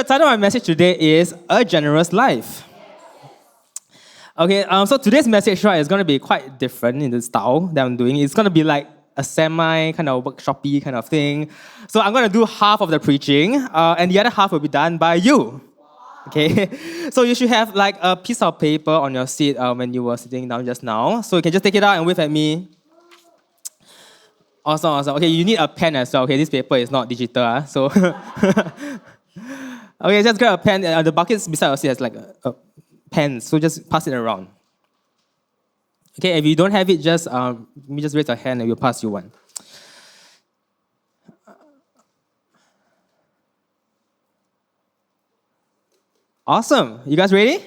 title of my message today is A Generous Life. Okay, so today's message, right, is going to be quite different in the style that I'm doing. It's going to be like a semi kind of workshop-y kind of thing. So I'm going to do half of the preaching, and the other half will be done by you. Okay, so you should have like a piece of paper on your seat when you were sitting down just now. So you can just take it out and wave at me. Awesome. Okay, you need a pen as well. Okay, this paper is not digital, so. Okay, just grab a pen. The buckets beside your seat has like a pen, so just pass it around. Okay, if you don't have it, just raise your hand and we'll pass you one. Awesome. You guys ready?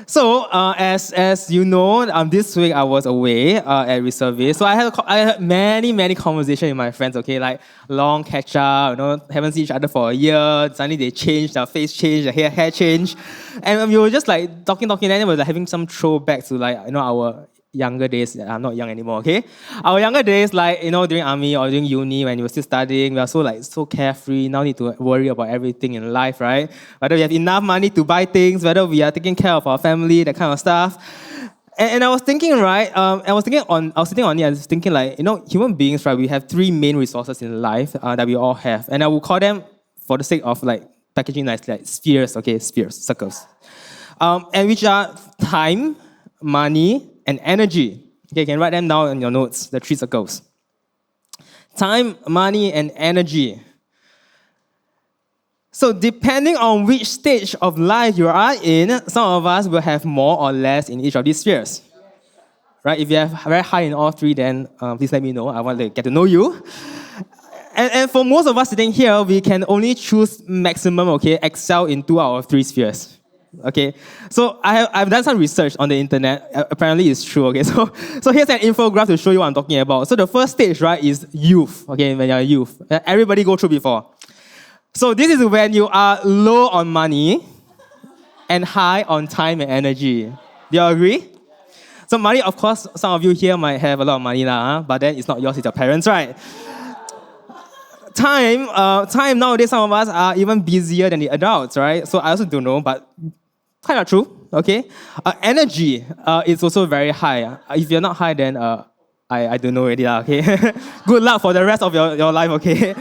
So, as you know, this week I was away at reservice. So I had many conversations with my friends. Okay, like long catch up. Haven't seen each other for a year. Suddenly they changed, their face changed, their hair changed, and we were just like talking, and then we were like, having some throwback to our younger days. I'm not young anymore, okay? Our younger days, during army or during uni when we were still studying, we are so carefree. Now need to worry about everything in life, right? Whether we have enough money to buy things, whether we are taking care of our family, that kind of stuff. And I was thinking, right? I was sitting on it. I was thinking, human beings, right? We have three main resources in life that we all have, and I will call them, for the sake of packaging nicely, like spheres, okay? Spheres, circles, and which are time, money, and energy. Okay, you can write them down in your notes, the three circles. Time, money, and energy. So depending on which stage of life you are in, some of us will have more or less in each of these spheres. Right? If you have very high in all three, then please let me know. I want to get to know you. And for most of us sitting here, we can only choose maximum, okay, excel in 2 out of 3 spheres. Okay, so I've done some research on the internet. Apparently, it's true. Okay, so here's an infographic to show you what I'm talking about. So the first stage, right, is youth. Okay, when you're a youth, everybody go through before. So this is when you are low on money and high on time and energy. Do you all agree? So money, of course, some of you here might have a lot of money now, but then it's not yours; it's your parents, right? Time nowadays, some of us are even busier than the adults, right? So I also don't know, but kind of true, okay? Energy is also very high. If you're not high, then I don't know already, okay? Good luck for the rest of your life, okay?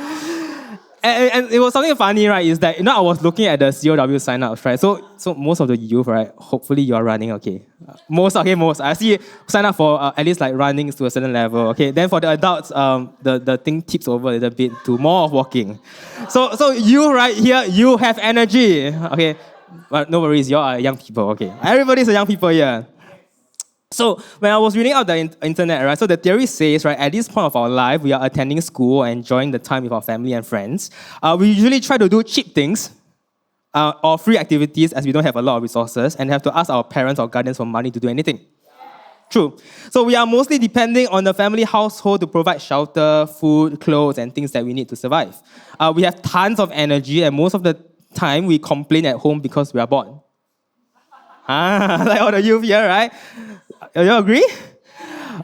And it was something funny, right, is that, I was looking at the COW sign-ups, right? So most of the youth, right, hopefully you are running, okay? Most. I see sign up for at least running to a certain level, okay? Then for the adults, the thing tips over a little bit to more of walking. So you right here, you have energy, okay? But no worries, you are young people, okay? Everybody's a young people here. So when I was reading out the internet, right, so the theory says, right, at this point of our life, we are attending school and enjoying the time with our family and friends. We usually try to do cheap things or free activities as we don't have a lot of resources and have to ask our parents or guardians for money to do anything. True. So we are mostly depending on the family household to provide shelter, food, clothes, and things that we need to survive. We have tons of energy, and most of the time we complain at home because we are bored. Like all the youth here, right? You agree?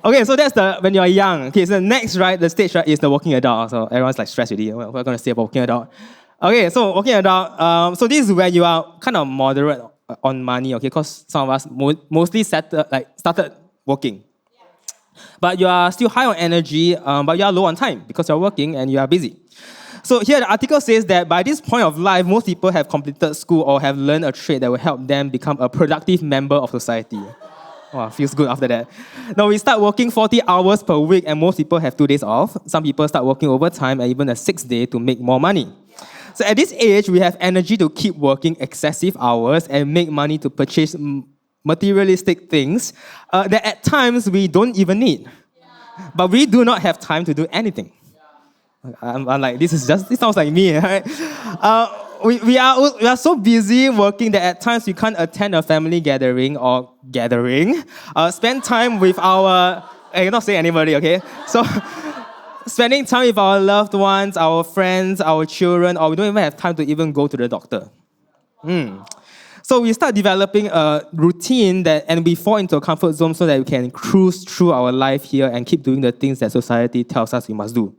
Okay, so that's when you're young. Okay, so next, right, the stage, right, is the working adult. So everyone's stressed with you. What are we going to say about working adult? Okay, so working adult. So this is where you are kind of moderate on money, okay? Because some of us mostly started working. But you are still high on energy, but you are low on time because you're working and you are busy. So here the article says that by this point of life, most people have completed school or have learned a trade that will help them become a productive member of society. Wow, feels good after that. Now we start working 40 hours per week and most people have 2 days off. Some people start working overtime and even a 6th day to make more money. So at this age, we have energy to keep working excessive hours and make money to purchase materialistic things that at times we don't even need. But we do not have time to do anything. I'm like, this sounds like me, right? We are so busy working that at times we can't attend a family gathering, spend time with our... I cannot say anybody, okay? So, spending time with our loved ones, our friends, our children, or we don't even have time to even go to the doctor. So we start developing a routine and we fall into a comfort zone so that we can cruise through our life here and keep doing the things that society tells us we must do.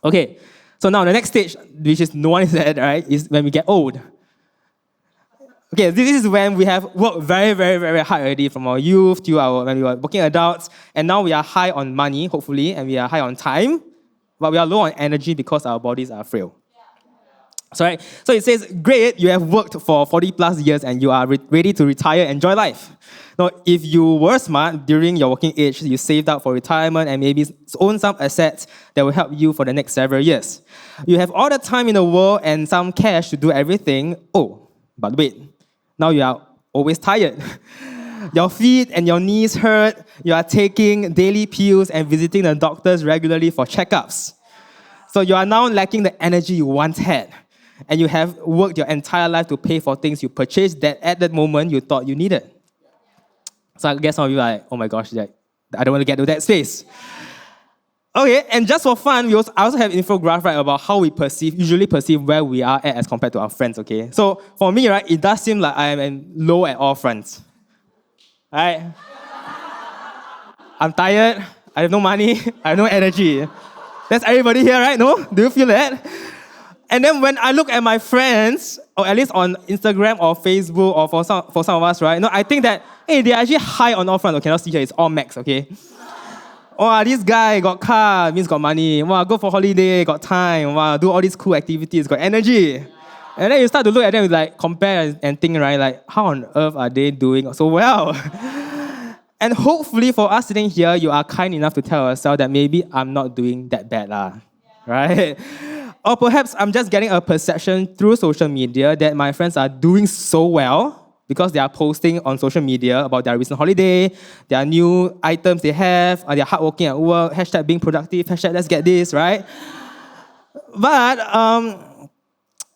Okay, So now the next stage, which is no one is at, right, is when we get old. Okay, this is when we have worked very, very, very hard already from our youth to when we were working adults, and now we are high on money, hopefully, and we are high on time, but we are low on energy because our bodies are frail. So, right, so it says, great, you have worked for 40 plus years and you are ready to retire and enjoy life. Now, if you were smart during your working age, you saved up for retirement and maybe own some assets that will help you for the next several years. You have all the time in the world and some cash to do everything. Oh, but wait, now you are always tired. Your feet and your knees hurt. You are taking daily pills and visiting the doctors regularly for checkups. So you are now lacking the energy you once had. And you have worked your entire life to pay for things you purchased that at that moment you thought you needed. So I guess some of you are like, oh my gosh, I don't want to get to that space. Okay, and just for fun, I also have an infographic, right, about how we usually perceive where we are at as compared to our friends, okay? So for me, right, it does seem like I am low at all fronts. Right? I'm tired, I have no money, I have no energy. That's everybody here, right? No? Do you feel that? And then when I look at my friends, or at least on Instagram or Facebook, or for some of us, right? No, I think that, hey, they're actually high on all fronts. Okay, not see here, it's all max, okay? Oh, this guy got car, means got money. Wow, go for holiday, got time. Wow, do all these cool activities, got energy. And then you start to look at them, like compare and think, right? Like, how on earth are they doing so well? And hopefully for us sitting here, you are kind enough to tell yourself that maybe I'm not doing that bad, right? Or perhaps I'm just getting a perception through social media that my friends are doing so well because they are posting on social media about their recent holiday, their new items they have, or they're hardworking at work, hashtag being productive, hashtag let's get this, right? But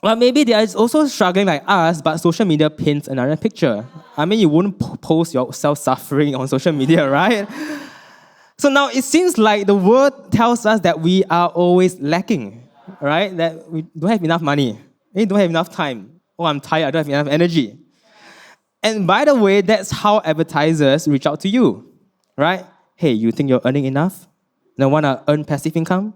well, maybe they are also struggling like us, but social media paints another picture. I mean, you wouldn't post yourself suffering on social media, right? So now it seems like the world tells us that we are always lacking, right? That we don't have enough money, we don't have enough time. Oh, I'm tired, I don't have enough energy. And by the way, that's how advertisers reach out to you, right? Hey, you think you're earning enough? Now want to earn passive income?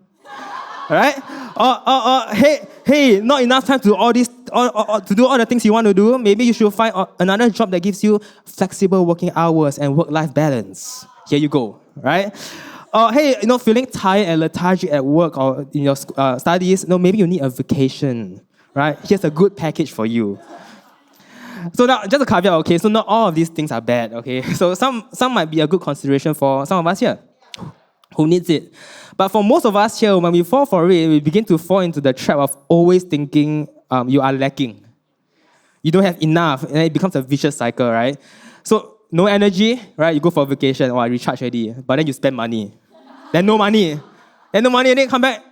Right? Or hey, not enough time to do all this, to do all the things you want to do. Maybe you should find another job that gives you flexible working hours and work-life balance. Here you go, right? Or hey, feeling tired and lethargic at work or in your studies. Maybe you need a vacation, right? Here's a good package for you. So now, just a caveat, okay? So not all of these things are bad, okay? So some might be a good consideration for some of us here who needs it. But for most of us here, when we fall for it, we begin to fall into the trap of always thinking you are lacking. You don't have enough, and it becomes a vicious cycle, right? So no energy, right? You go for a vacation, or I recharge already, but then you spend money. Then no money. Then no money, and then come back,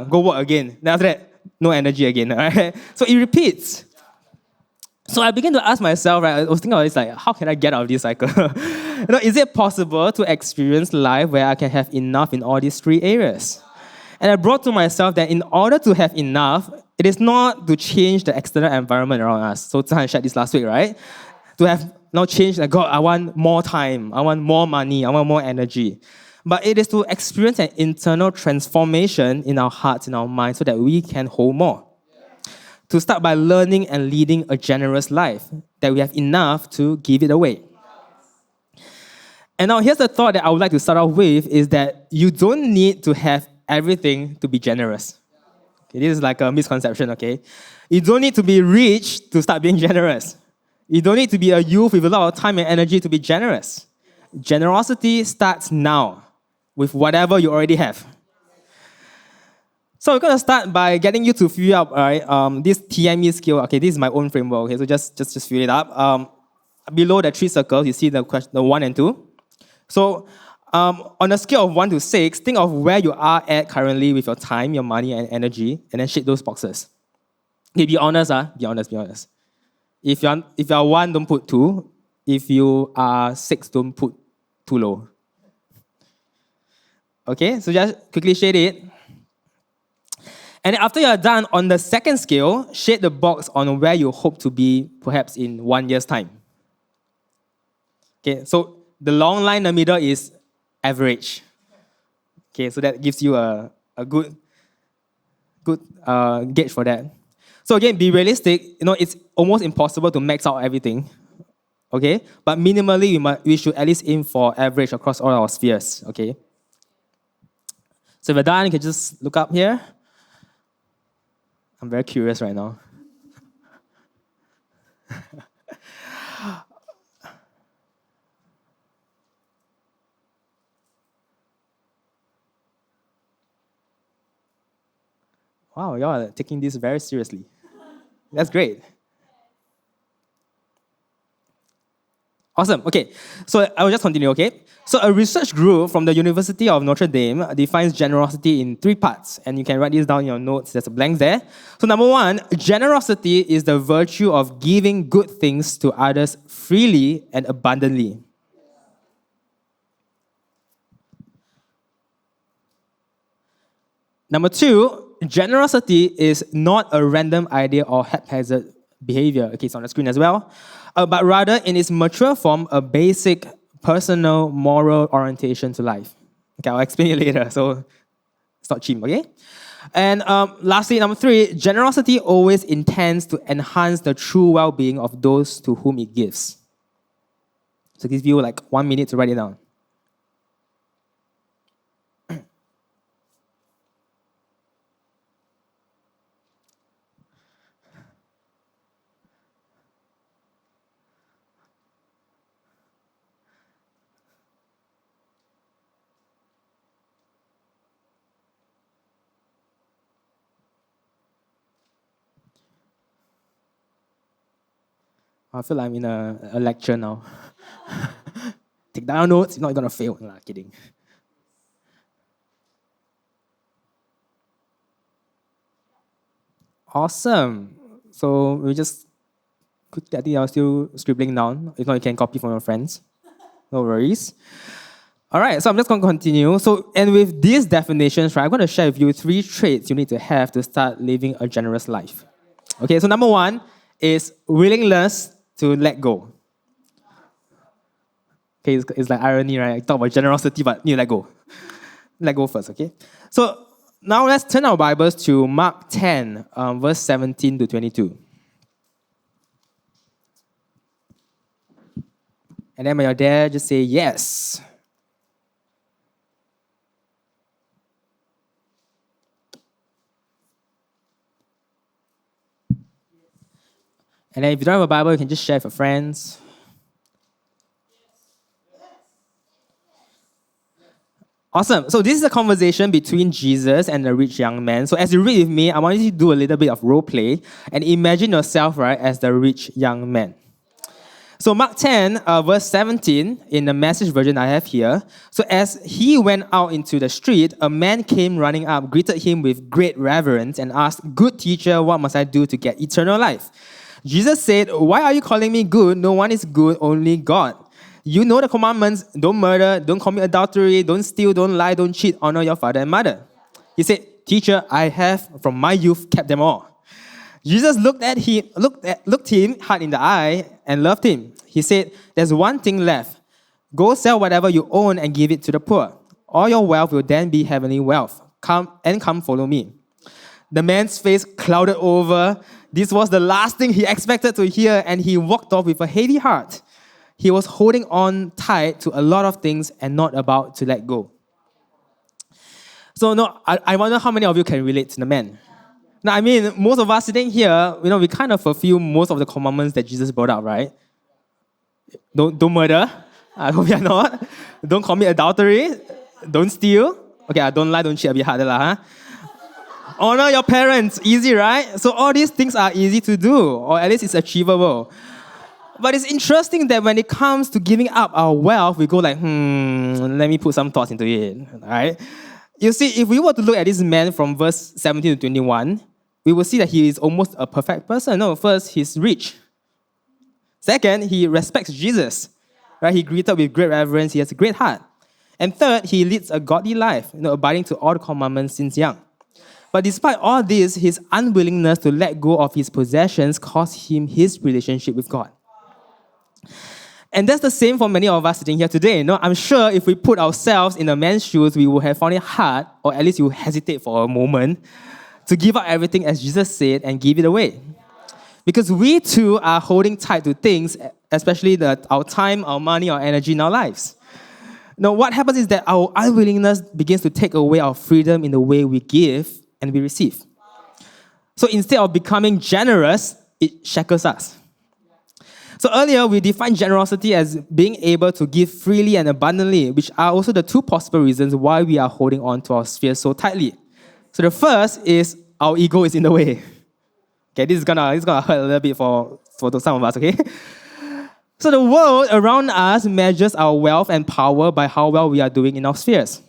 go work again. Then after that, no energy again, right? So it repeats. So I began to ask myself, right, I was thinking about this, like, how can I get out of this cycle? Is it possible to experience life where I can have enough in all these three areas? And I brought to myself that in order to have enough, it is not to change the external environment around us. So Zhan shared this last week, right? To have now changed, like, God, I want more time, I want more money, I want more energy. But it is to experience an internal transformation in our hearts, in our minds, so that we can hold more. To start by learning and leading a generous life, that we have enough to give it away. And now here's the thought that I would like to start off with, is that you don't need to have everything to be generous. Okay, this is like a misconception, okay? You don't need to be rich to start being generous. You don't need to be a youth with a lot of time and energy to be generous. Generosity starts now with whatever you already have. So we're going to start by getting you to fill up, right, this TME skill. Okay, this is my own framework, okay, so just fill it up. Below the three circles, you see the 1 and 2. So on a scale of 1 to 6, think of where you are at currently with your time, your money, and energy, and then shade those boxes. Okay, be honest, be honest. If you're 1, don't put 2. If you are 6, don't put too low. Okay, so just quickly shade it. And after you're done, on the second scale, shade the box on where you hope to be perhaps in 1 year's time. Okay, so the long line in the middle is average. Okay, so that gives you a good good gauge for that. So again, be realistic. It's almost impossible to max out everything. Okay? But minimally, we should at least aim for average across all our spheres. Okay? So if you're done, you can just look up here. I'm very curious right now. Wow, y'all are taking this very seriously. That's great. Awesome. Okay, so I will just continue, okay? So a research group from the University of Notre Dame defines generosity in 3 parts, and you can write this down in your notes. There's a blank there. So number 1, generosity is the virtue of giving good things to others freely and abundantly. Number 2, generosity is not a random idea or haphazard behavior. Okay, it's on the screen as well. But rather, in its mature form, a basic personal moral orientation to life. Okay, I'll explain it later, so it's not cheap, okay? And lastly, number 3, generosity always intends to enhance the true well-being of those to whom it gives. So give you like 1 minute to write it down. I feel like I'm in a lecture now. Take down notes, you're not going to fail. Nah, kidding. Awesome. So we just quickly, I think I was still scribbling down. If not, you can copy from your friends. No worries. All right, so I'm just going to continue. So, and with these definitions, right, I'm going to share with you 3 traits you need to have to start living a generous life. Okay, so number 1 is willingness to let go. Okay, it's like irony, right? I talk about generosity, but you let go. Let go first, okay? So now let's turn our Bibles to Mark 10, verse 17 to 22. And then when you're there, just say yes. And then if you don't have a Bible, you can just share with your friends. Awesome. So this is a conversation between Jesus and the rich young man. So as you read with me, I want you to do a little bit of role play and imagine yourself, right, as the rich young man. So Mark 10, verse 17, in the Message version I have here. So as he went out into the street, a man came running up, greeted him with great reverence and asked, "Good teacher, what must I do to get eternal life?" Jesus said, "Why are you calling me good? No one is good, only God. You know the commandments: don't murder, don't commit adultery, don't steal, don't lie, don't cheat, honor your father and mother." He said, "Teacher, I have from my youth kept them all." Jesus looked him hard in the eye and loved him. He said, "There's one thing left. Go sell whatever you own and give it to the poor. All your wealth will then be heavenly wealth. Come follow me." The man's face clouded over. This was the last thing he expected to hear, and he walked off with a heavy heart. He was holding on tight to a lot of things and not about to let go. So I wonder how many of you can relate to the man. Now, I mean, most of us sitting here, we kind of fulfill most of the commandments that Jesus brought up, right? Don't murder. I hope you're not. Don't commit adultery. Don't steal. Okay, don't lie, don't cheat, a bit harder lah, huh? Honor your parents, easy, right? So all these things are easy to do, or at least it's achievable. But it's interesting that when it comes to giving up our wealth, we go like, let me put some thoughts into it, right? You see, if we were to look at this man from verse 17 to 21, we will see that he is almost a perfect person. No, first, he's rich. Second, he respects Jesus, right? He greeted with great reverence. He has a great heart. And third, he leads a godly life, abiding to all the commandments since young. But despite all this, his unwillingness to let go of his possessions cost him his relationship with God. And that's the same for many of us sitting here today. I'm sure if we put ourselves in a man's shoes, we would have found it hard, or at least you hesitate for a moment, to give up everything as Jesus said and give it away. Because we too are holding tight to things, especially our time, our money, our energy in our lives. Now, what happens is that our unwillingness begins to take away our freedom in the way we give and we receive. So instead of becoming generous, it shackles us. So earlier, we defined generosity as being able to give freely and abundantly, which are also the two possible reasons why we are holding on to our sphere so tightly. So the first is our ego is in the way. Okay, this is gonna hurt a little bit for some of us, okay? So the world around us measures our wealth and power by how well we are doing in our spheres,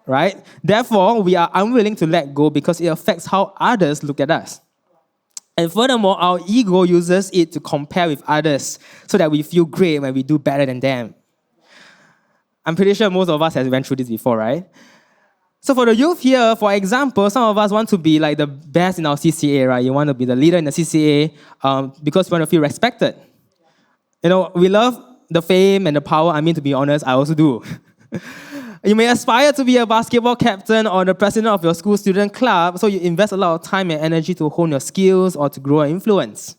right? Therefore, we are unwilling to let go because it affects how others look at us. And furthermore, our ego uses it to compare with others so that we feel great when we do better than them. I'm pretty sure most of us have went through this before, right? So for the youth here, for example, some of us want to be like the best in our CCA, right? You want to be the leader in the CCA because you want to feel respected. You know, we love the fame and the power. I mean, to be honest, I also do. You may aspire to be a basketball captain or the president of your school student club, so you invest a lot of time and energy to hone your skills or to grow your influence.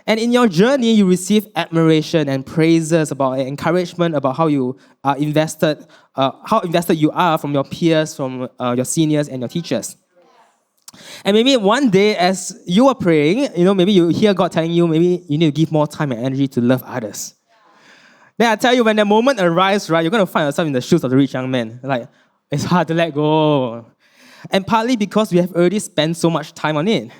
And in your journey, you receive admiration and praises about encouragement about how you are invested, how invested you are from your peers, from your seniors and your teachers. And maybe one day, as you are praying, maybe you hear God telling you, maybe you need to give more time and energy to love others. Then I tell you, when that moment arrives, right, you're going to find yourself in the shoes of the rich young man. Like, it's hard to let go. And partly because we have already spent so much time on it.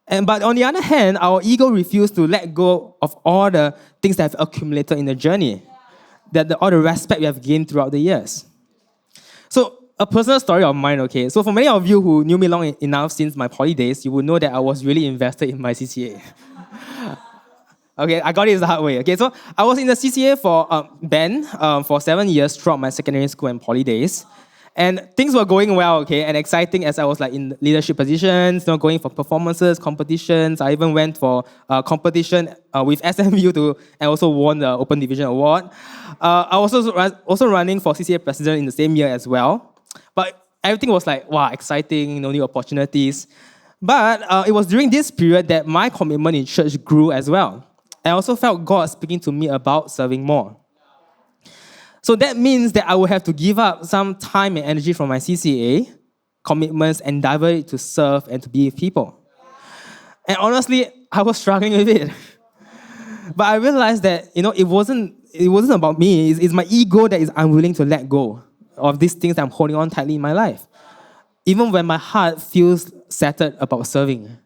But on the other hand, our ego refuses to let go of all the things that have accumulated in the journey, all the respect we have gained throughout the years. So, a personal story of mine, okay? So for many of you who knew me long enough since my poly days, you would know that I was really invested in my CCA. Okay, I got it the hard way. Okay, so I was in the CCA for band for 7 years throughout my secondary school and poly days. And things were going well, okay, and exciting as I was like in leadership positions, going for performances, competitions. I even went for competition with SMU and also won the Open Division Award. I was also running for CCA president in the same year as well. But everything was like, wow, exciting, new opportunities. But it was during this period that my commitment in church grew as well. I also felt God speaking to me about serving more. So that means that I will have to give up some time and energy from my CCA commitments and divert it to serve and to be with people. And honestly, I was struggling with it. But I realized that, it wasn't about me. It's my ego that is unwilling to let go of these things that I'm holding on tightly in my life. Even when my heart feels settled about serving.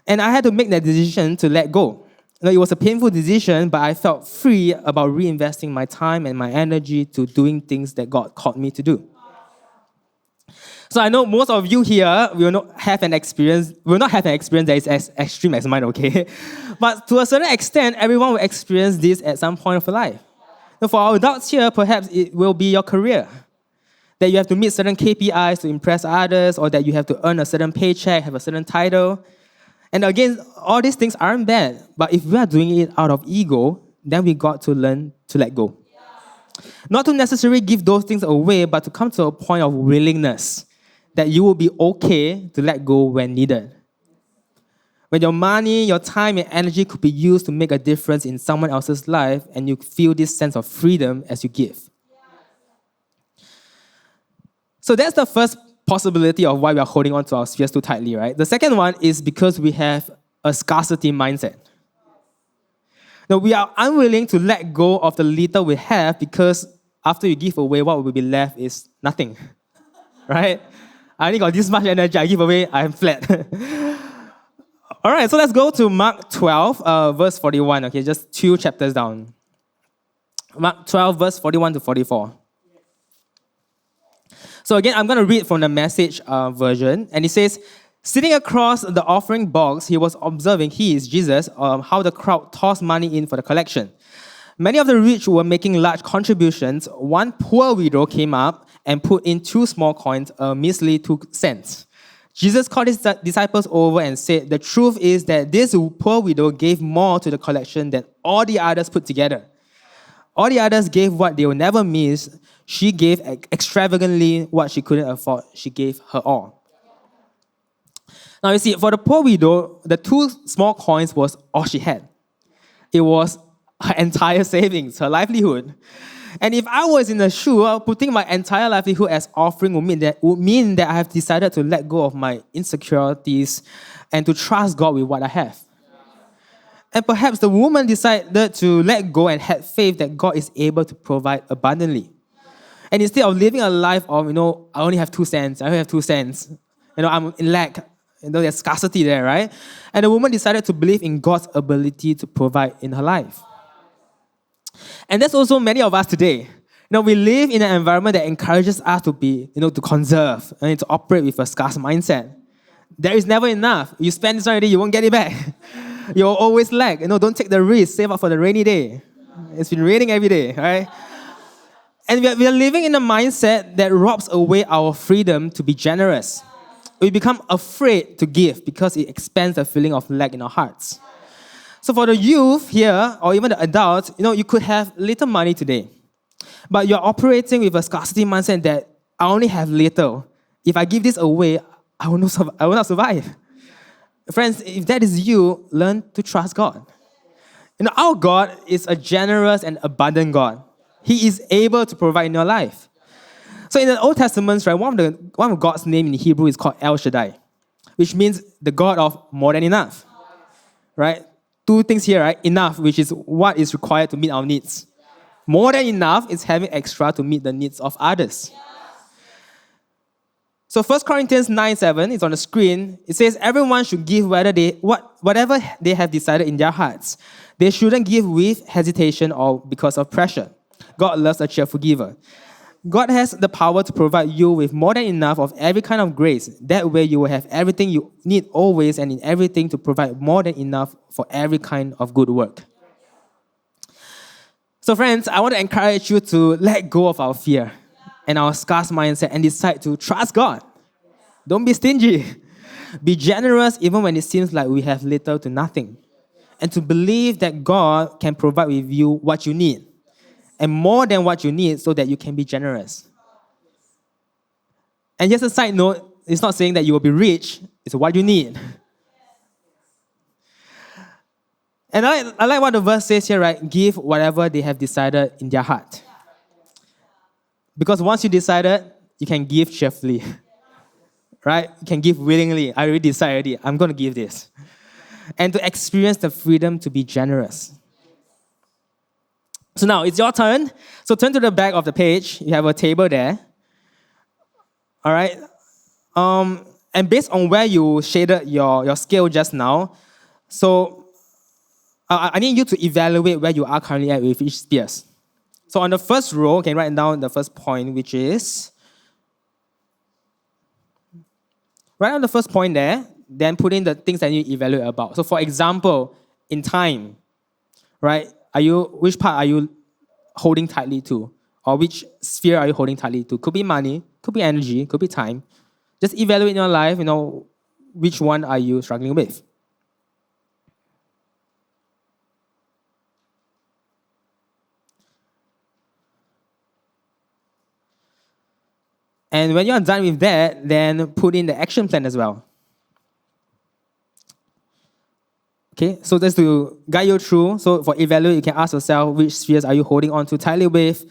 And I had to make that decision to let go. It was a painful decision, but I felt free about reinvesting my time and my energy to doing things that God called me to do. So I know most of you here will not have an experience that is as extreme as mine, okay? But to a certain extent, everyone will experience this at some point of life. So for our adults here, perhaps it will be your career. That you have to meet certain KPIs to impress others, or that you have to earn a certain paycheck, have a certain title. And again, all these things aren't bad, but if we are doing it out of ego, then we got to learn to let go. Not to necessarily give those things away, but to come to a point of willingness that you will be okay to let go when needed. When your money, your time, and energy could be used to make a difference in someone else's life, and you feel this sense of freedom as you give. So that's the first possibility of why we are holding on to our spheres too tightly, right? The second one is because we have a scarcity mindset. Now, we are unwilling to let go of the little we have because after you give away, what will be left is nothing, right? I only got this much energy, I give away, I'm flat. All right, so let's go to Mark 12, verse 41, okay, just 2 chapters down. Mark 12, verse 41 to 44. So again, I'm going to read from the Message version. And it says, sitting across the offering box, he was observing, he is Jesus, how the crowd tossed money in for the collection. Many of the rich were making large contributions. One poor widow came up and put in 2 small coins, a measly 2 cents. Jesus called his disciples over and said, the truth is that this poor widow gave more to the collection than all the others put together. All the others gave what they will never miss. She gave extravagantly what she couldn't afford. She gave her all. Now you see, for the poor widow, the two small coins was all she had. It was her entire savings, her livelihood. And if I was in the shoe, putting my entire livelihood as offering would mean that I have decided to let go of my insecurities and to trust God with what I have. And perhaps the woman decided to let go and had faith that God is able to provide abundantly. And instead of living a life of, I only have 2 cents, I only have 2 cents, I'm in lack, there's scarcity there, right? And the woman decided to believe in God's ability to provide in her life. And that's also many of us today. We live in an environment that encourages us to be, to conserve and to operate with a scarce mindset. There is never enough. You spend this already, you won't get it back. You'll always lack. Don't take the risk. Save up for the rainy day. It's been raining every day, right? And we are living in a mindset that robs away our freedom to be generous. We become afraid to give because it expands the feeling of lack in our hearts. So for the youth here, or even the adults, you could have little money today, but you're operating with a scarcity mindset that I only have little. If I give this away, I will not survive. Friends, if that is you, learn to trust God. Our God is a generous and abundant God. He is able to provide in your life. So in the Old Testament, right, one of God's name in Hebrew is called El Shaddai, which means the God of more than enough. Right? Two things here, right? Enough, which is what is required to meet our needs. More than enough is having extra to meet the needs of others. So 1 Corinthians 9:7 is on the screen. It says everyone should give whatever they have decided in their hearts. They shouldn't give with hesitation or because of pressure. God loves a cheerful giver. God has the power to provide you with more than enough of every kind of grace. That way you will have everything you need always and in everything to provide more than enough for every kind of good work. So friends, I want to encourage you to let go of our fear and our scarce mindset and decide to trust God. Don't be stingy. Be generous even when it seems like we have little to nothing. And to believe that God can provide with you what you need. And more than what you need so that you can be generous. And just a side note, it's not saying that you will be rich, it's what you need. And I like what the verse says here, right? Give whatever they have decided in their heart. Because once you decided, you can give cheerfully. Right? You can give willingly. I already decided, I'm going to give this. And to experience the freedom to be generous. So now, it's your turn. So turn to the back of the page. You have a table there. All right? And based on where you shaded your scale just now, so I need you to evaluate where you are currently at with each spheres. So on the first row, you can write down the first point, which is, right on the first point there, then put in the things that you evaluate about. So for example, in time, right? Which part are you holding tightly to? Or which sphere are you holding tightly to? Could be money, could be energy, could be time. Just evaluate in your life, which one are you struggling with? And when you're done with that, then put in the action plan as well. Okay, so just to guide you through, so for evaluate, you can ask yourself which spheres are you holding on to tightly with?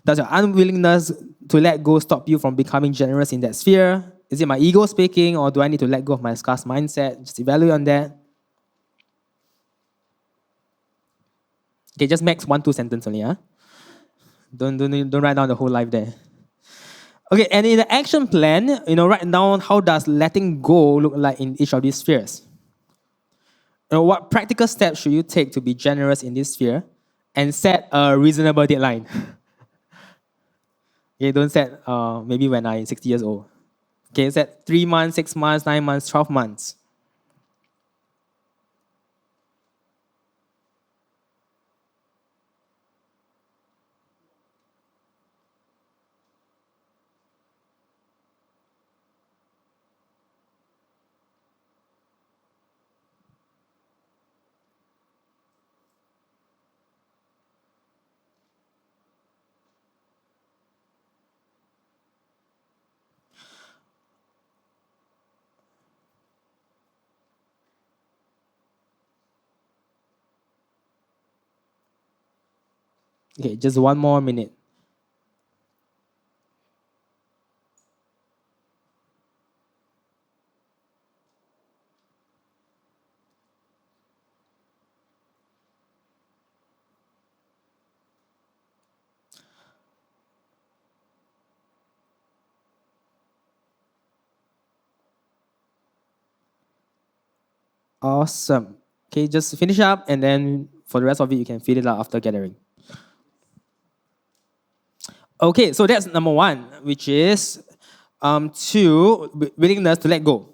Does your unwillingness to let go stop you from becoming generous in that sphere? Is it my ego speaking, or do I need to let go of my scarce mindset? Just evaluate on that. Okay, just max 1-2 sentences only, huh? Don't write down the whole life there. Okay, and in the action plan, write down how does letting go look like in each of these spheres. What practical steps should you take to be generous in this sphere and set a reasonable deadline? Okay, don't set maybe when I'm 60 years old. Okay, set 3 months, 6 months, 9 months, 12 months. Okay, just one more minute. Awesome. Okay, just finish up and then for the rest of it, you can fill it out after gathering. Okay, so that's number one, which is willingness to let go.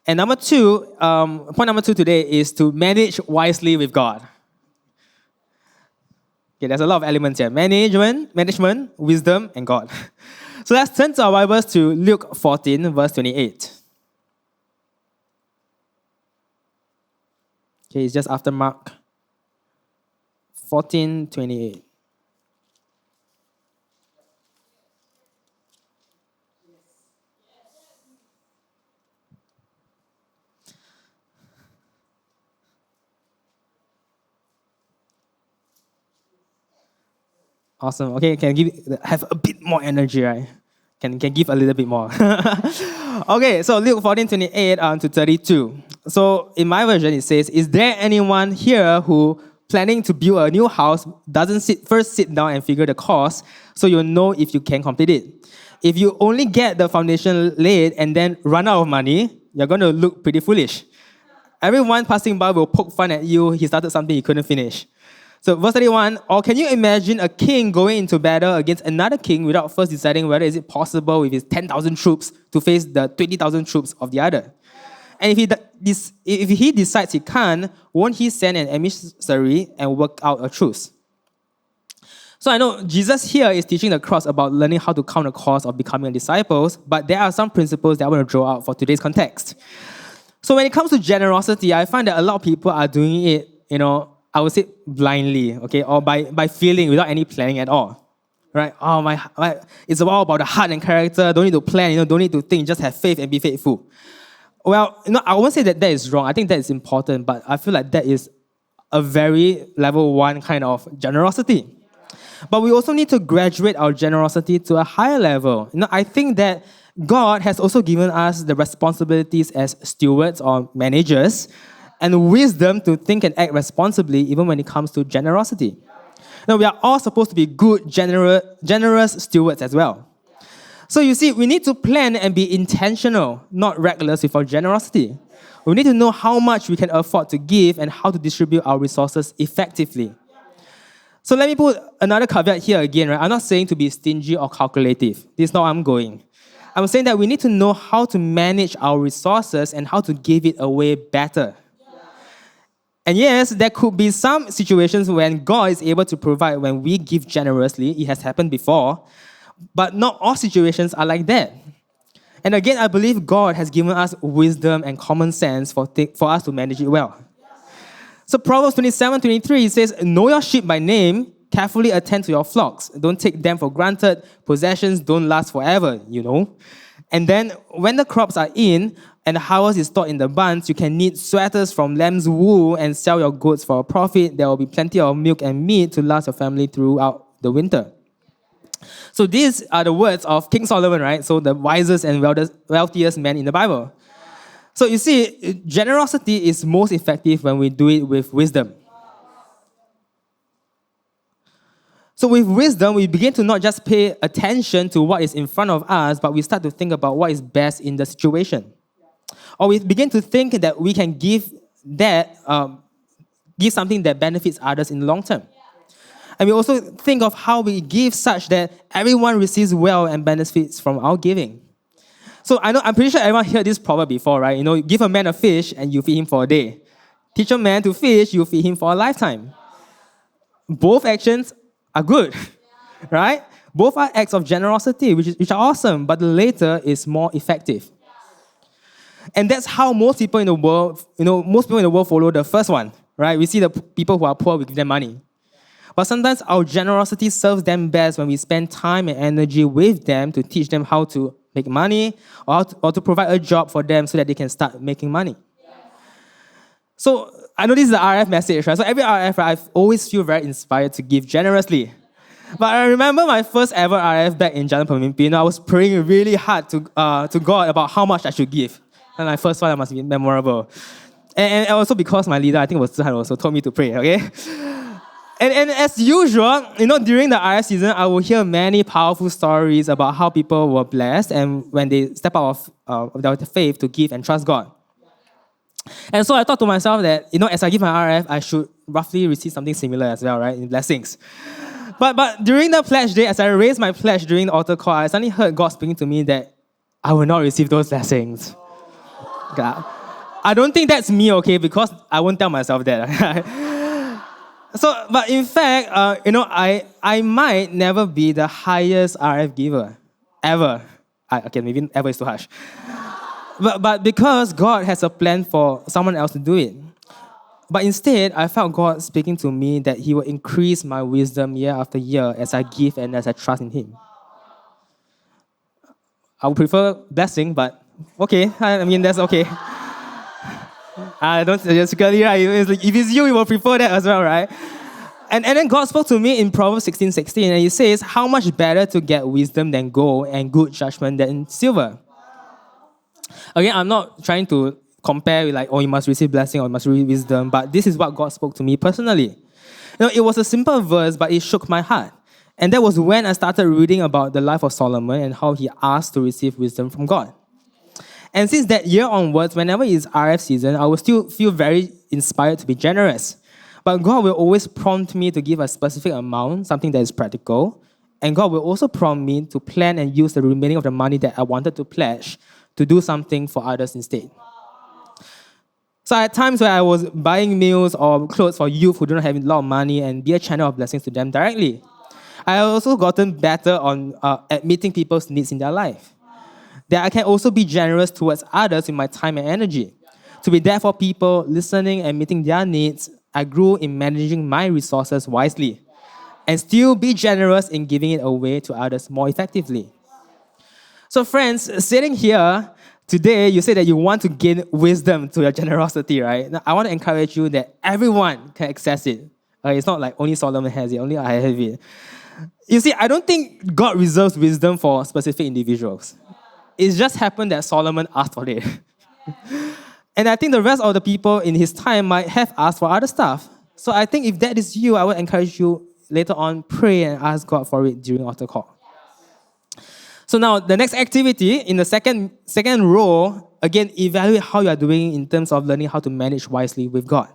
And number two, point number two today is to manage wisely with God. Okay, there's a lot of elements here. Management, wisdom, and God. So let's turn to our Bibles to Luke 14, verse 28. Okay, it's just after Mark 14:28. Awesome. Okay, can have a bit more energy, right? Can give a little bit more. Okay, so Luke 14:28 to 32. So in my version, it says, "Is there anyone here who planning to build a new house doesn't first sit down and figure the cost so you'll know if you can complete it? If you only get the foundation laid and then run out of money, you're going to look pretty foolish. Everyone passing by will poke fun at you. He started something he couldn't finish." So verse 31, or can you imagine a king going into battle against another king without first deciding whether is it possible with his 10,000 troops to face the 20,000 troops of the other? And if he decides he can't, won't he send an emissary and work out a truce? So I know Jesus here is teaching the crowd about learning how to count the cost of becoming disciples, but there are some principles that I want to draw out for today's context. So when it comes to generosity, I find that a lot of people are doing it, I would say blindly, okay, or by feeling without any planning at all, right? Oh, it's all about the heart and character. Don't need to plan, don't need to think. Just have faith and be faithful. Well, I won't say that is wrong. I think that is important, but I feel like that is a very level one kind of generosity. But we also need to graduate our generosity to a higher level. I think that God has also given us the responsibilities as stewards or managers and wisdom to think and act responsibly even when it comes to generosity. Now, we are all supposed to be good, generous stewards as well. So you see, we need to plan and be intentional, not reckless with our generosity. We need to know how much we can afford to give and how to distribute our resources effectively. So let me put another caveat here again, right? I'm not saying to be stingy or calculative. This is not where I'm going. I'm saying that we need to know how to manage our resources and how to give it away better. And yes, there could be some situations when God is able to provide when we give generously. It has happened before. But not all situations are like that. And again, I believe God has given us wisdom and common sense for us to manage it well. So Proverbs 27:23 says, "Know your sheep by name, carefully attend to your flocks. Don't take them for granted. Possessions don't last forever, And then when the crops are in and the harvest is stored in the barns, you can knit sweaters from lamb's wool and sell your goods for a profit. There will be plenty of milk and meat to last your family throughout the winter." So these are the words of King Solomon, right? So the wisest and wealthiest man in the Bible. So you see, generosity is most effective when we do it with wisdom. So with wisdom, we begin to not just pay attention to what is in front of us, but we start to think about what is best in the situation. Or we begin to think that we can give something that benefits others in the long term. And we also think of how we give such that everyone receives well and benefits from our giving. So I'm pretty sure everyone heard this proverb before, right? Give a man a fish and you feed him for a day. Teach a man to fish, you feed him for a lifetime. Both actions are good, right? Both are acts of generosity, which are awesome, but the later is more effective. And that's how most people in the world, follow the first one, right? We see the people who are poor, we give them money. But sometimes our generosity serves them best when we spend time and energy with them to teach them how to make money or to provide a job for them so that they can start making money. So I know this is the RF message, right? So every RF, I always feel very inspired to give generously. But I remember my first ever RF back in Jalan Pemimpin. I was praying really hard to God about how much I should give. And my first one must be memorable. And also because my leader, I think it was Zihan also, told me to pray, okay? And as usual, during the RF season, I will hear many powerful stories about how people were blessed and when they step out of their faith to give and trust God. And so I thought to myself that, as I give my RF, I should roughly receive something similar as well, right, in blessings. But during the pledge day, as I raised my pledge during the altar call, I suddenly heard God speaking to me that I will not receive those blessings. God. I don't think that's me, okay, because I won't tell myself that. But in fact, I might never be the highest RF giver, ever. Okay, maybe ever is too harsh. But because God has a plan for someone else to do it. But instead, I felt God speaking to me that He will increase my wisdom year after year as I give and as I trust in Him. I would prefer blessing, but okay, I mean, that's okay. I don't basically, right? If it's you, you will prefer that as well, right? And then God spoke to me in Proverbs 16:16, and He says, "How much better to get wisdom than gold and good judgment than silver." Again, I'm not trying to compare with like, oh, you must receive blessing or you must receive wisdom, but this is what God spoke to me personally. It was a simple verse, but it shook my heart. And that was when I started reading about the life of Solomon and how he asked to receive wisdom from God. And since that year onwards, whenever it's RF season, I will still feel very inspired to be generous. But God will always prompt me to give a specific amount, something that is practical. And God will also prompt me to plan and use the remaining of the money that I wanted to pledge to do something for others instead. So at times where I was buying meals or clothes for youth who don't have a lot of money and be a channel of blessings to them directly. I have also gotten better on at meeting people's needs in their life. That I can also be generous towards others with my time and energy. To be there for people, listening and meeting their needs, I grew in managing my resources wisely and still be generous in giving it away to others more effectively. So friends, sitting here today, you say that you want to gain wisdom to your generosity, right? Now, I want to encourage you that everyone can access it. It's not like only Solomon has it, only I have it. You see, I don't think God reserves wisdom for specific individuals. It just happened that Solomon asked for it. And I think the rest of the people in his time might have asked for other stuff. So I think if that is you, I would encourage you later on, pray and ask God for it during altar call. So now, the next activity in the second row, again, evaluate how you are doing in terms of learning how to manage wisely with God.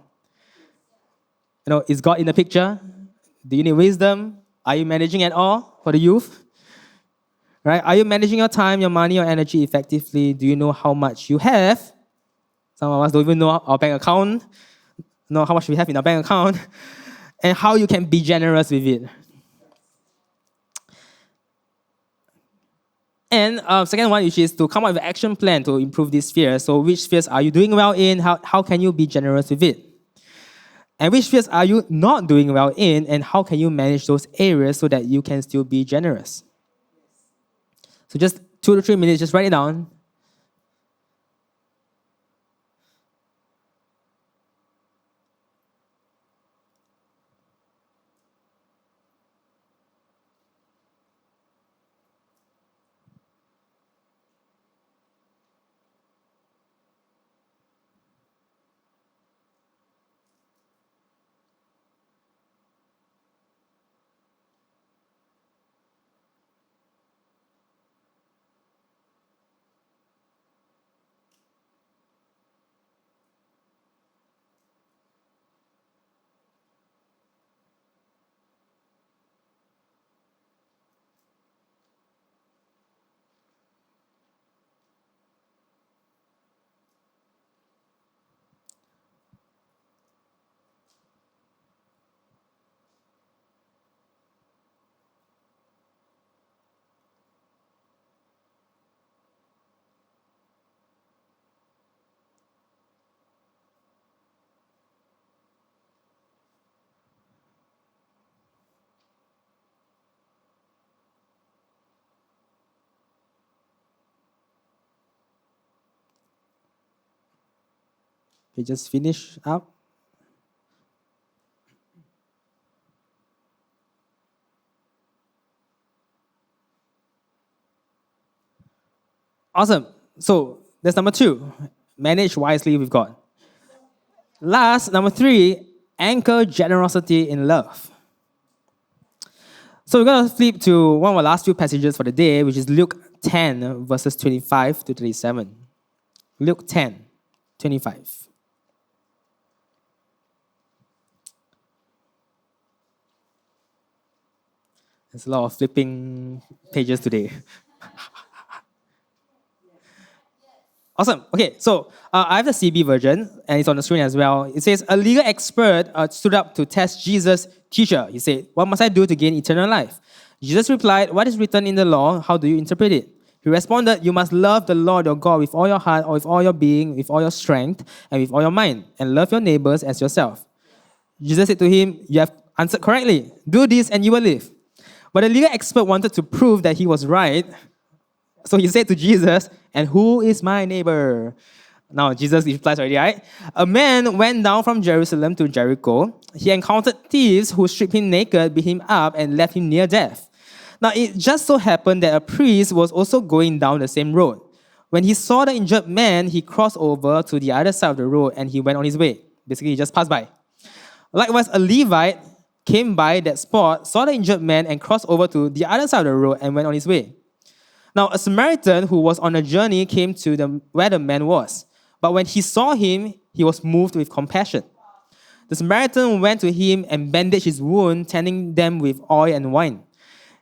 Is God in the picture? Do you need wisdom? Are you managing at all for the youth? Right? Are you managing your time, your money, your energy effectively? Do you know how much you have? Some of us don't even know our bank account, know how much we have in our bank account, and how you can be generous with it. And second one, which is to come up with an action plan to improve this sphere. So which spheres are you doing well in? How can you be generous with it? And which spheres are you not doing well in? And how can you manage those areas so that you can still be generous? So just 2 to 3 minutes, just write it down. Okay, just finish up. Awesome. So that's number 2. Manage wisely with God. Last, number 3, anchor generosity in love. So we're going to flip to one of our last few passages for the day, which is Luke 10, verses 25 to 37. Luke 10, 25. There's a lot of flipping pages today. Awesome. Okay, so I have the CB version, and it's on the screen as well. It says, a legal expert stood up to test Jesus. Teacher, he said, what must I do to gain eternal life? Jesus replied, what is written in the law? How do you interpret it? He responded, you must love the Lord your God with all your heart, or with all your being, with all your strength, and with all your mind, and love your neighbors as yourself. Jesus said to him, you have answered correctly. Do this and you will live. But the legal expert wanted to prove that he was right. So he said to Jesus, and who is my neighbor? Now, Jesus replies already, right? A man went down from Jerusalem to Jericho. He encountered thieves who stripped him naked, beat him up, and left him near death. Now, it just so happened that a priest was also going down the same road. When he saw the injured man, he crossed over to the other side of the road and he went on his way. Basically, he just passed by. Likewise, a Levite came by that spot, saw the injured man, and crossed over to the other side of the road and went on his way. Now, a Samaritan who was on a journey came to where the man was. But when he saw him, he was moved with compassion. The Samaritan went to him and bandaged his wound, tending them with oil and wine.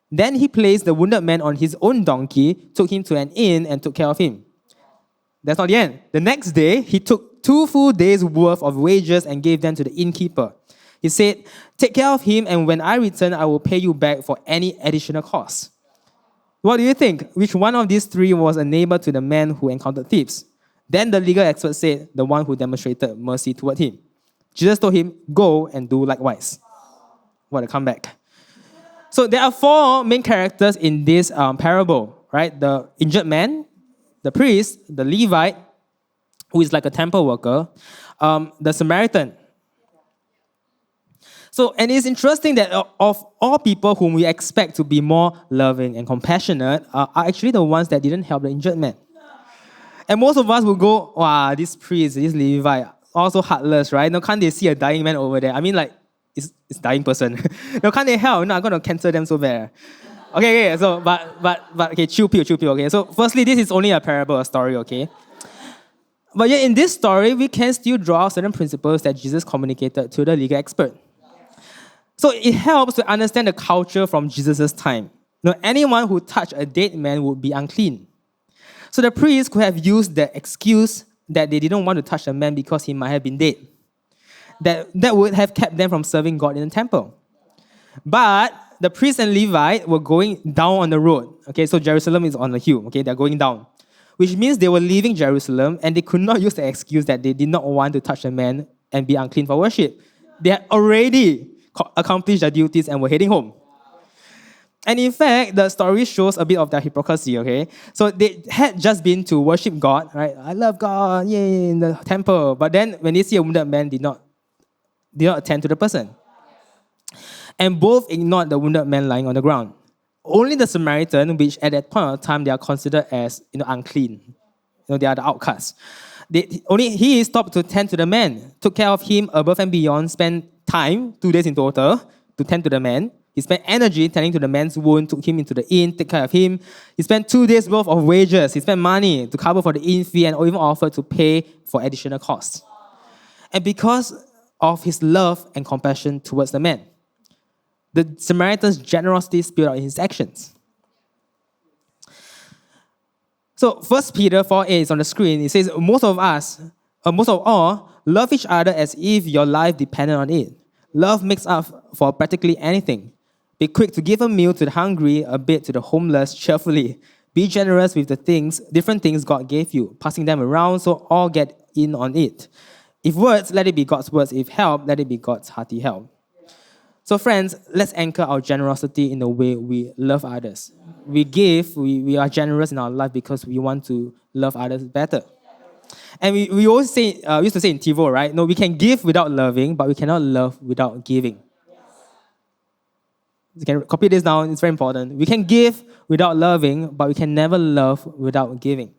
Then he placed the wounded man on his own donkey, took him to an inn, and took care of him. That's not the end. The next day, he took 2 full days' worth of wages and gave them to the innkeeper. He said, take care of him, and when I return, I will pay you back for any additional costs. What do you think? Which one of these 3 was a neighbor to the man who encountered thieves? Then the legal expert said, the one who demonstrated mercy toward him. Jesus told him, go and do likewise. What a comeback. So there are 4 main characters in this parable, right? The injured man, the priest, the Levite, who is like a temple worker, the Samaritan. So, and it's interesting that of all people whom we expect to be more loving and compassionate are actually the ones that didn't help the injured man. And most of us will go, wow, this priest, this Levite, also heartless, right? No, can't they see a dying man over there? I mean, like, it's dying person. No, can't they help? No, I'm going to cancel them so bad. Okay, so, but, okay, chill pill, okay? So, firstly, this is only a parable, a story, okay? But yet, in this story, we can still draw certain principles that Jesus communicated to the legal expert. So, it helps to understand the culture from Jesus' time. Now, anyone who touched a dead man would be unclean. So, the priest could have used the excuse that they didn't want to touch the man because he might have been dead. That would have kept them from serving God in the temple. But the priest and Levite were going down on the road. Okay, so Jerusalem is on the hill. Okay, they're going down. Which means they were leaving Jerusalem and they could not use the excuse that they did not want to touch the man and be unclean for worship. They had already accomplished their duties and were heading home. And in fact, the story shows a bit of their hypocrisy, okay? So they had just been to worship God, right? I love God, yay, in the temple. But then when they see a wounded man, did not attend to the person. And both ignored the wounded man lying on the ground. Only the Samaritan, which at that point of time they are considered as unclean. They are the outcasts. Only he stopped to tend to the man, took care of him above and beyond, spent time, 2 days in total, to tend to the man. He spent energy tending to the man's wound, took him into the inn, took care of him. He spent 2 days worth of wages. He spent money to cover for the inn fee and even offered to pay for additional costs. And because of his love and compassion towards the man, the Samaritan's generosity spilled out in his actions. So 1 Peter 4:8 is on the screen. It says, most of all, love each other as if your life depended on it. Love makes up for practically anything. Be quick to give a meal to the hungry, a bit to the homeless cheerfully. Be generous with the different things God gave you, passing them around so all get in on it. If words, let it be God's words. If help, let it be God's hearty help. So friends, let's anchor our generosity in the way we love others. We give, we are generous in our life because we want to love others better. And we always say, used to say in TiVo, right? No, we can give without loving, but we cannot love without giving. You can copy this down, it's very important. We can give without loving, but we can never love without giving.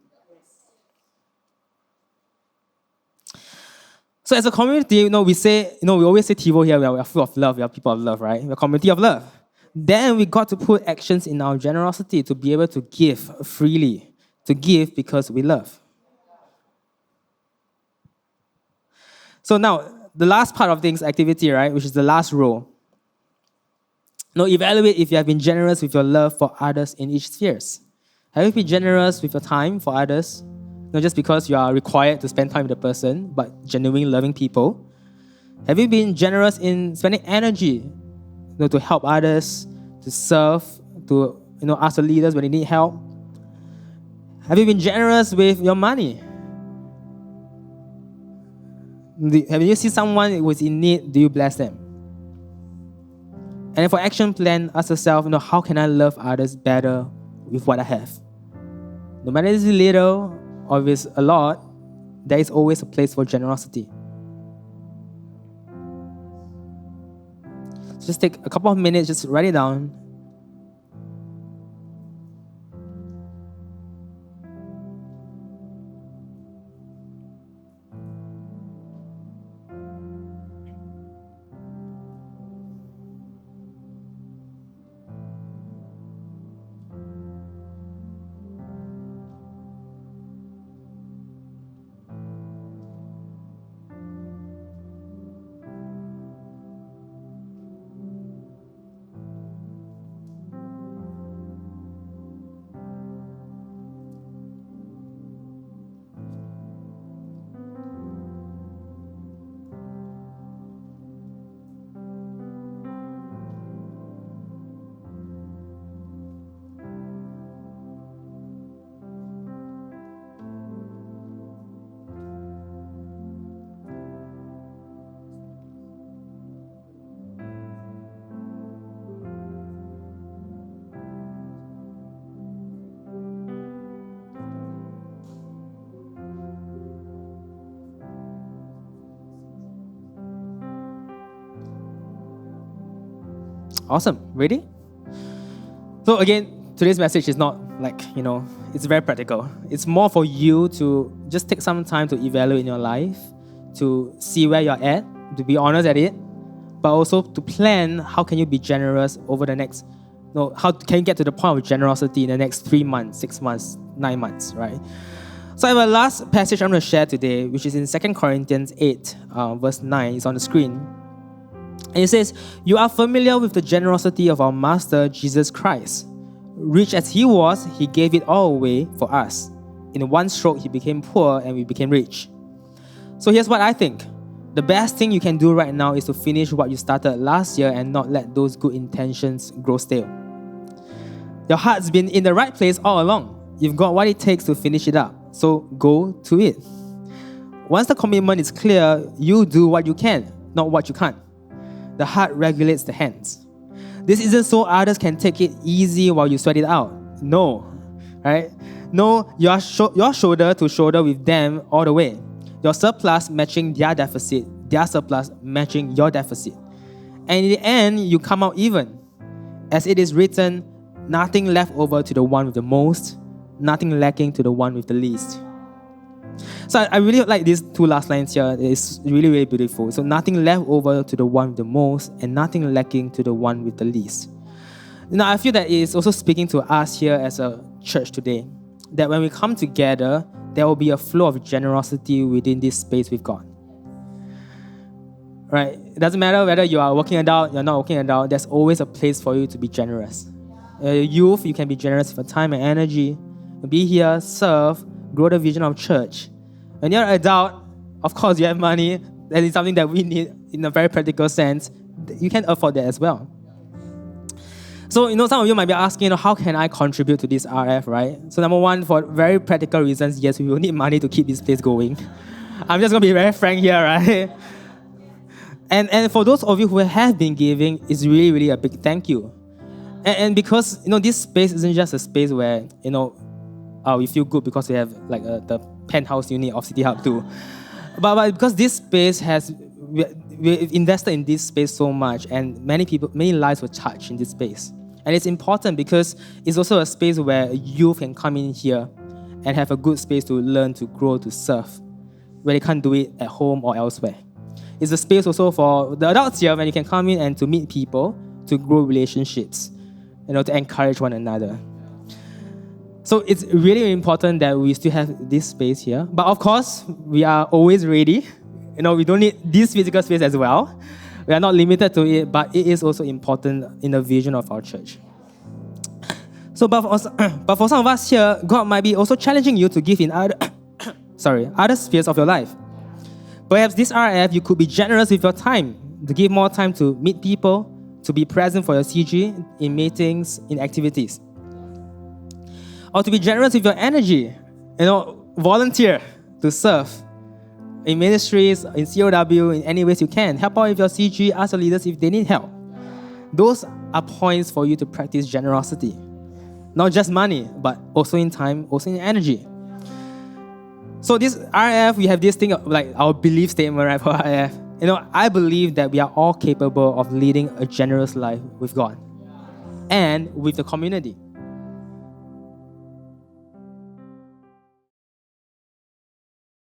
So as a community, we say, we always say TiVo here, we are full of love, we are people of love, right? We're a community of love. Then we got to put actions in our generosity to be able to give freely, to give because we love. So now, the last part of this activity, right, which is the last row. Now, evaluate if you have been generous with your love for others in each spheres. Have you been generous with your time for others? Not just because you are required to spend time with the person, but genuinely loving people. Have you been generous in spending energy to help others, to serve, to ask the leaders when they need help? Have you been generous with your money? Have you seen someone who is in need? Do you bless them? And for action plan, ask yourself, how can I love others better with what I have? No matter if it's little or if it's a lot, there is always a place for generosity. So just take a couple of minutes, just write it down. Awesome. Ready? So again, today's message is not it's very practical. It's more for you to just take some time to evaluate in your life, to see where you're at, to be honest at it, but also to plan how can you be generous over the next, how can you get to the point of generosity in the next 3 months, 6 months, 9 months, right? So I have a last passage I'm going to share today, which is in 2 Corinthians 8, verse 9. It's on the screen. And it says, "You are familiar with the generosity of our Master, Jesus Christ. Rich as he was, he gave it all away for us. In one stroke, he became poor and we became rich." So here's what I think. The best thing you can do right now is to finish what you started last year and not let those good intentions grow stale. Your heart's been in the right place all along. You've got what it takes to finish it up. So go to it. Once the commitment is clear, you do what you can, not what you can't. The heart regulates the hands. This isn't so others can take it easy while you sweat it out. No, right? No, you're shoulder to shoulder with them all the way. Your surplus matching their deficit, their surplus matching your deficit. And in the end, you come out even. As it is written, nothing left over to the one with the most, nothing lacking to the one with the least. So I really like these two last lines here. It's really, really beautiful. So nothing left over to the one with the most and nothing lacking to the one with the least. Now, I feel that it's also speaking to us here as a church today, that when we come together, there will be a flow of generosity within this space with God. Right? It doesn't matter whether you are working adult, you're not working adult, there's always a place for you to be generous. Youth, you can be generous for time and energy. Be here, serve, grow the vision of church. When you're an adult, of course you have money. That is something that we need in a very practical sense. You can afford that as well. So, some of you might be asking, how can I contribute to this RF, right? So number one, for very practical reasons, yes, we will need money to keep this place going. I'm just going to be very frank here, right? And for those of you who have been giving, it's really, really a big thank you. And because, this space isn't just a space where, we feel good because we have the penthouse unit of City Hub too. But because this space we've invested in this space so much, and many lives were touched in this space. And it's important because it's also a space where youth can come in here and have a good space to learn, to grow, to serve. where they can't do it at home or elsewhere. It's a space also for the adults here when you can come in and to meet people, to grow relationships, to encourage one another. So it's really important that we still have this space here. But of course, we are always ready. We don't need this physical space as well. We are not limited to it, but it is also important in the vision of our church. So, but for some of us here, God might be also challenging you to give in other spheres of your life. Perhaps this RF, you could be generous with your time, to give more time to meet people, to be present for your CG in meetings, in activities. Or to be generous with your energy, volunteer to serve in ministries, in COW, in any ways you can. Help out with your CG, ask your leaders if they need help. Those are points for you to practice generosity. Not just money, but also in time, also in energy. So this RF, we have this thing like our belief statement, right, for RF. I believe that we are all capable of leading a generous life with God and with the community.